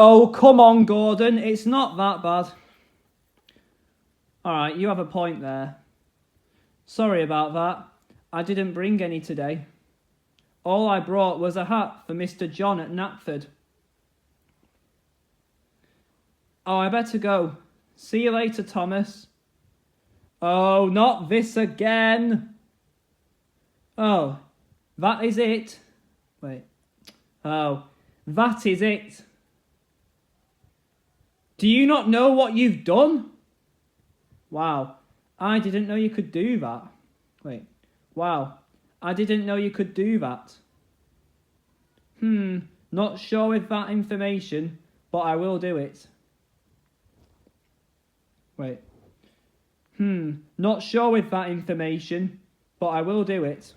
Oh, come on, Gordon. It's not that bad. Alright, you have a point there. Sorry about that. I didn't bring any today. All I brought was a hat for Mr. John at Knapford. Oh, I better go. See you later, Thomas. Oh, not this again. Oh, that is it. Wait. Oh, that is it. Do you not know what you've done? Wow, I didn't know you could do that. Wait. Wow, I didn't know you could do that. Not sure with that information, but I will do it. Wait. Not sure with that information, but I will do it.